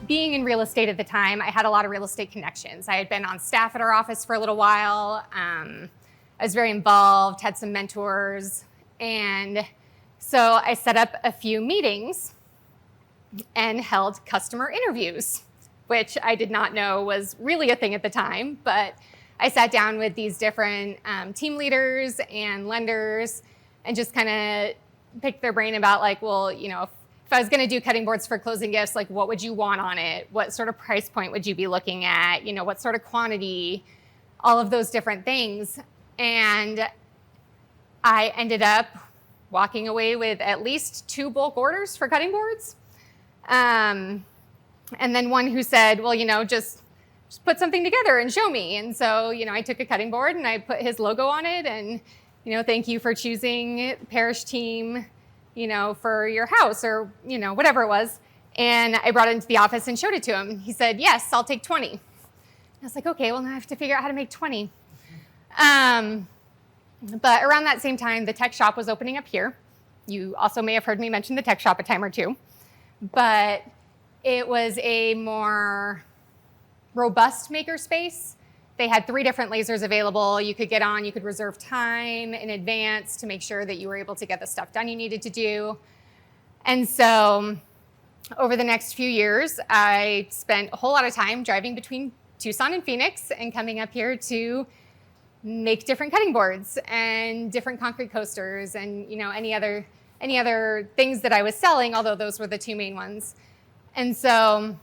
being in real estate at the time, I had a lot of real estate connections. I had been on staff at our office for a little while. I was very involved, had some mentors. And so I set up a few meetings and held customer interviews, which I did not know was really a thing at the time. But I sat down with these different team leaders and lenders and just kind of picked their brain about like, well, you know, if I was going to do cutting boards for closing gifts, like what would you want on it? What sort of price point would you be looking at? You know, what sort of quantity? All of those different things. And I ended up walking away with at least 2 bulk orders for cutting boards. And then one who said, well, you know, just put something together and show me. And so, you know, I took a cutting board and I put his logo on it and, you know, thank you for choosing Parish Team, you know, for your house or, you know, whatever it was. And I brought it into the office and showed it to him. He said, yes, I'll take 20. I was like, okay, well, now I have to figure out how to make 20. But around that same time, the tech shop was opening up here. You also may have heard me mention the tech shop a time or two. But it was a more robust makerspace. They had 3 different lasers available. You could get on, you could reserve time in advance to make sure that you were able to get the stuff done you needed to do. And so over the next few years, I spent a whole lot of time driving between Tucson and Phoenix and coming up here to make different cutting boards and different concrete coasters and, you know, any other things that I was selling, although those were the 2 main ones. And so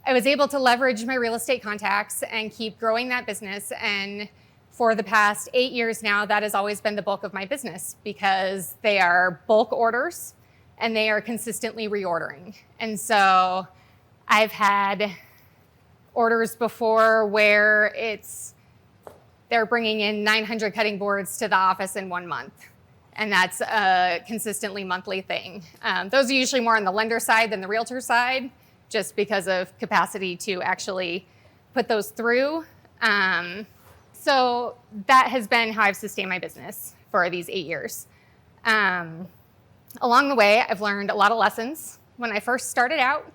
I was able to leverage my real estate contacts and keep growing that business. And for the past 8 years now, that has always been the bulk of my business because they are bulk orders and they are consistently reordering. And so I've had orders before where they're bringing in 900 cutting boards to the office in 1 month. And that's a consistently monthly thing. Those are usually more on the lender side than the realtor side, just because of capacity to actually put those through. So that has been how I've sustained my business for these 8 years. Along the way, I've learned a lot of lessons. When I first started out,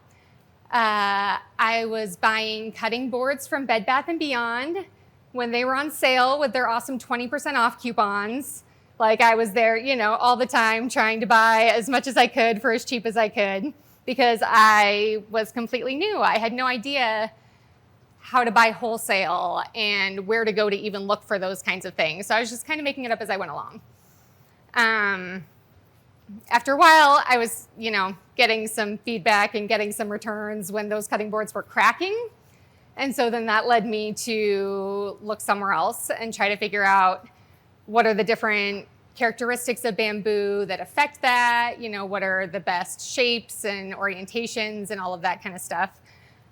I was buying cutting boards from Bed Bath & Beyond when they were on sale with their awesome 20% off coupons. Like I was there, you know, all the time trying to buy as much as I could for as cheap as I could because I was completely new. I had no idea how to buy wholesale and where to go to even look for those kinds of things. So I was just kind of making it up as I went along. After a while, I was, you know, getting some feedback and getting some returns when those cutting boards were cracking. And so then that led me to look somewhere else and try to figure out what are the different characteristics of bamboo that affect that, you know, what are the best shapes and orientations and all of that kind of stuff.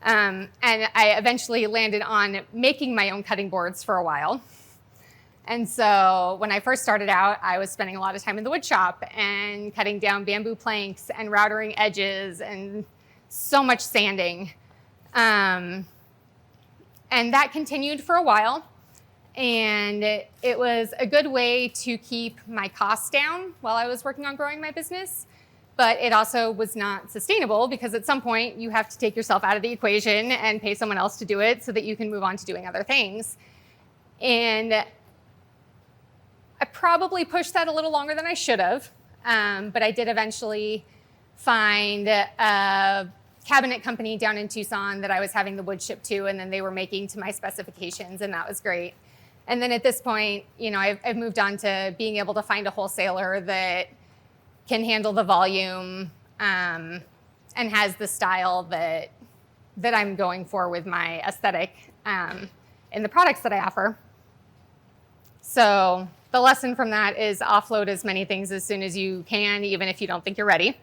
And I eventually landed on making my own cutting boards for a while. And so when I first started out, I was spending a lot of time in the wood shop and cutting down bamboo planks and routering edges and so much sanding. And that continued for a while. And it was a good way to keep my costs down while I was working on growing my business. But it also was not sustainable because at some point you have to take yourself out of the equation and pay someone else to do it so that you can move on to doing other things. And I probably pushed that a little longer than I should have. But I did eventually find a cabinet company down in Tucson that I was having the wood shipped to, and then they were making to my specifications, and that was great. And then at this point, you know, I've moved on to being able to find a wholesaler that can handle the volume and has the style that I'm going for with my aesthetic in the products that I offer. So the lesson from that is offload as many things as soon as you can, even if you don't think you're ready.